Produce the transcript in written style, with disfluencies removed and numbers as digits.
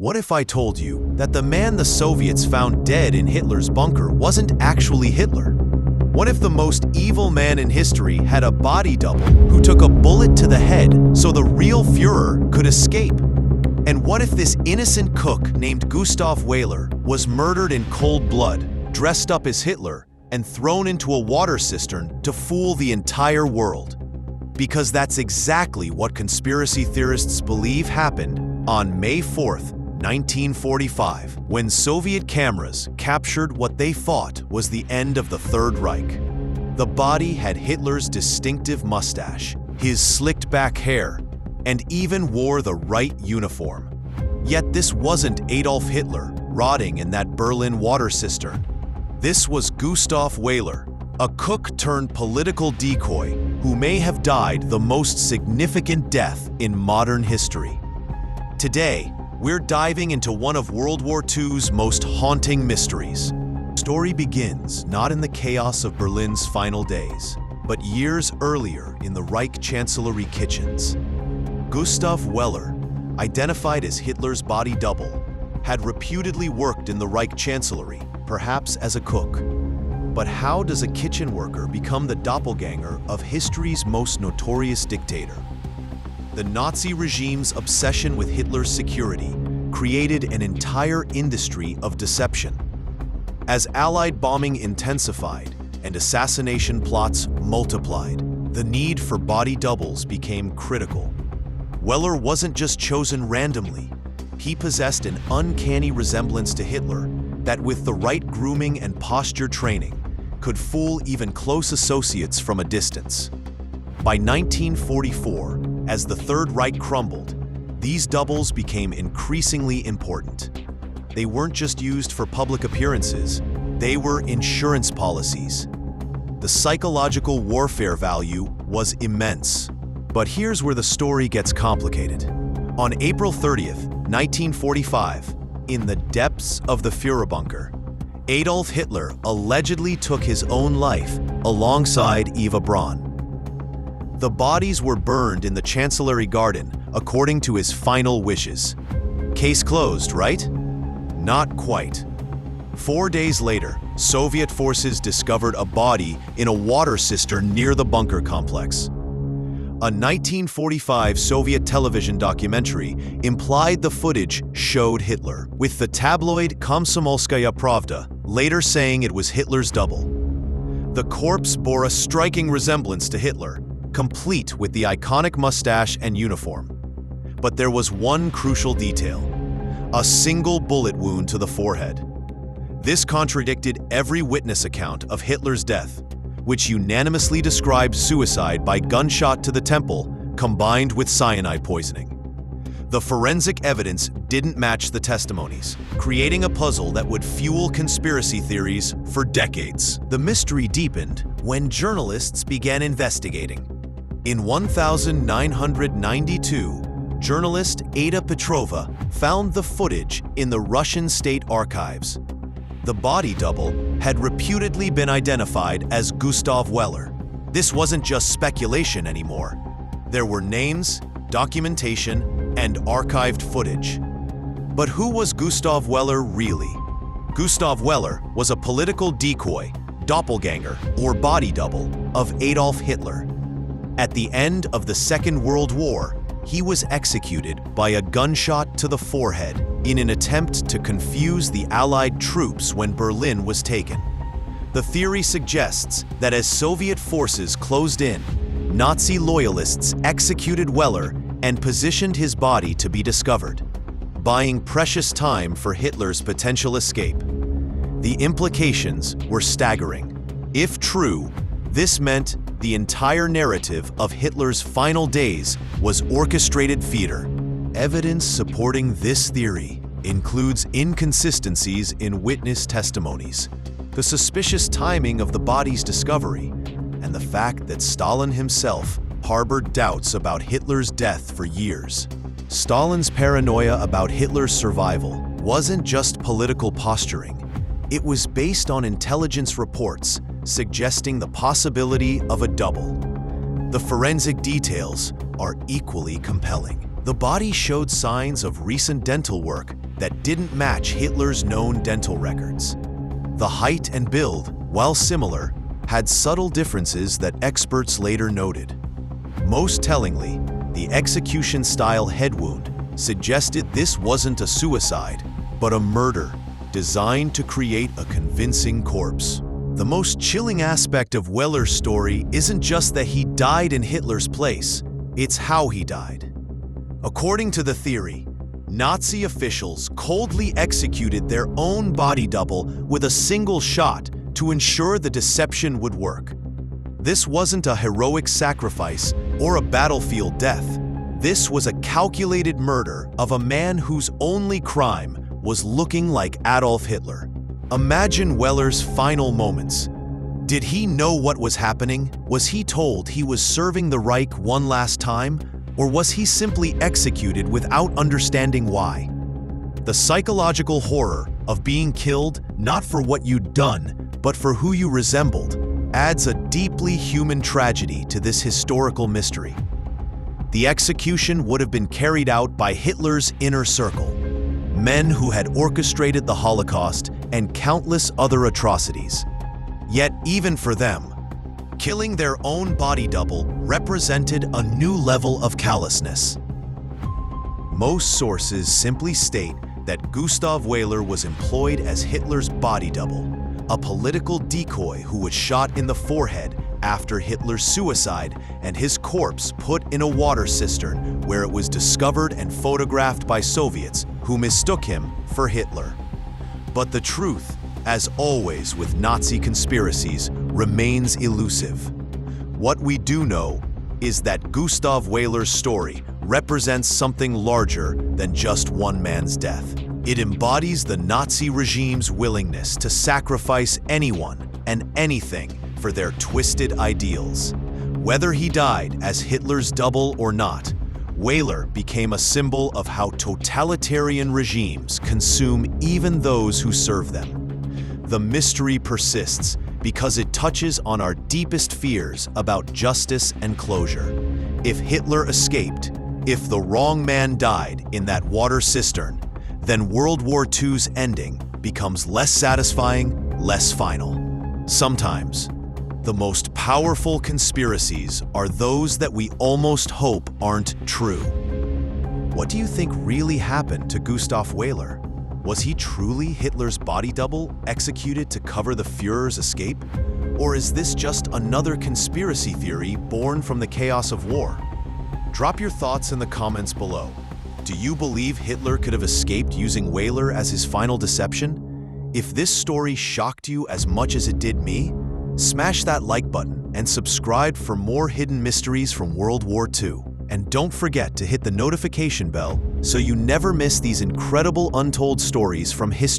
What if I told you that the man the Soviets found dead in Hitler's bunker wasn't actually Hitler? What if the most evil man in history had a body double who took a bullet to the head so the real Führer could escape? And what if this innocent cook named Gustav Weler was murdered in cold blood, dressed up as Hitler, and thrown into a water cistern to fool the entire world? Because that's exactly what conspiracy theorists believe happened on May 4th, 1945, when Soviet cameras captured what they thought was the end of the Third Reich. The body had Hitler's distinctive mustache, his slicked back hair, and even wore the right uniform. Yet this wasn't Adolf Hitler rotting in that Berlin water cistern. This was Gustav Weler, a cook turned political decoy who may have died the most significant death in modern history. Today, we're diving into one of World War II's most haunting mysteries. The story begins not in the chaos of Berlin's final days, but years earlier in the Reich Chancellery kitchens. Gustav Weler, identified as Hitler's body double, had reputedly worked in the Reich Chancellery, perhaps as a cook. But how does a kitchen worker become the doppelganger of history's most notorious dictator? The Nazi regime's obsession with Hitler's security created an entire industry of deception. As Allied bombing intensified and assassination plots multiplied, the need for body doubles became critical. Weler wasn't just chosen randomly. He possessed an uncanny resemblance to Hitler that, with the right grooming and posture training, could fool even close associates from a distance. By 1944, as the Third Reich crumbled, these doubles became increasingly important. They weren't just used for public appearances, they were insurance policies. The psychological warfare value was immense. But here's where the story gets complicated. On April 30th, 1945, in the depths of the Führer bunker, Adolf Hitler allegedly took his own life alongside Eva Braun. The bodies were burned in the Chancellery garden according to his final wishes. Case closed, right? Not quite. 4 days later, Soviet forces discovered a body in a water cistern near the bunker complex. A 1945 Soviet television documentary implied the footage showed Hitler, with the tabloid Komsomolskaya Pravda later saying it was Hitler's double. The corpse bore a striking resemblance to Hitler, complete with the iconic mustache and uniform. But there was one crucial detail: a single bullet wound to the forehead. This contradicted every witness account of Hitler's death, which unanimously described suicide by gunshot to the temple combined with cyanide poisoning. The forensic evidence didn't match the testimonies, creating a puzzle that would fuel conspiracy theories for decades. The mystery deepened when journalists began investigating. In 1992, journalist Ada Petrova found the footage in the Russian state archives. The body double had reputedly been identified as Gustav Weler. This wasn't just speculation anymore. There were names, documentation, and archived footage. But who was Gustav Weler really? Gustav Weler was a political decoy, doppelganger, or body double of Adolf Hitler. At the end of the Second World War, he was executed by a gunshot to the forehead in an attempt to confuse the Allied troops when Berlin was taken. The theory suggests that as Soviet forces closed in, Nazi loyalists executed Weler and positioned his body to be discovered, buying precious time for Hitler's potential escape. The implications were staggering. If true, this meant the entire narrative of Hitler's final days was orchestrated theater. Evidence supporting this theory includes inconsistencies in witness testimonies, the suspicious timing of the body's discovery, and the fact that Stalin himself harbored doubts about Hitler's death for years. Stalin's paranoia about Hitler's survival wasn't just political posturing. It was based on intelligence reports suggesting the possibility of a double. The forensic details are equally compelling. The body showed signs of recent dental work that didn't match Hitler's known dental records. The height and build, while similar, had subtle differences that experts later noted. Most tellingly, the execution-style head wound suggested this wasn't a suicide, but a murder designed to create a convincing corpse. The most chilling aspect of Weler's story isn't just that he died in Hitler's place, it's how he died. According to the theory, Nazi officials coldly executed their own body double with a single shot to ensure the deception would work. This wasn't a heroic sacrifice or a battlefield death. This was a calculated murder of a man whose only crime was looking like Adolf Hitler. Imagine Weler's final moments. Did he know what was happening? Was he told he was serving the Reich one last time? Or was he simply executed without understanding why? The psychological horror of being killed not for what you'd done, but for who you resembled, adds a deeply human tragedy to this historical mystery. The execution would have been carried out by Hitler's inner circle, men who had orchestrated the Holocaust and countless other atrocities. Yet even for them, killing their own body double represented a new level of callousness. Most sources simply state that Gustav Weler was employed as Hitler's body double, a political decoy who was shot in the forehead after Hitler's suicide and his corpse put in a water cistern where it was discovered and photographed by Soviets who mistook him for Hitler. But the truth, as always with Nazi conspiracies, remains elusive. What we do know is that Gustav Weler's story represents something larger than just one man's death. It embodies the Nazi regime's willingness to sacrifice anyone and anything for their twisted ideals. Whether he died as Hitler's double or not, Weler became a symbol of how totalitarian regimes consume even those who serve them. The mystery persists because it touches on our deepest fears about justice and closure. If Hitler escaped, if the wrong man died in that water cistern, then World War II's ending becomes less satisfying, less final. Sometimes, the most powerful conspiracies are those that we almost hope aren't true. What do you think really happened to Gustav Weler? Was he truly Hitler's body double executed to cover the Führer's escape? Or is this just another conspiracy theory born from the chaos of war? Drop your thoughts in the comments below. Do you believe Hitler could have escaped using Weler as his final deception? If this story shocked you as much as it did me, smash that like button and subscribe for more hidden mysteries from World War II. And don't forget to hit the notification bell so you never miss these incredible untold stories from history.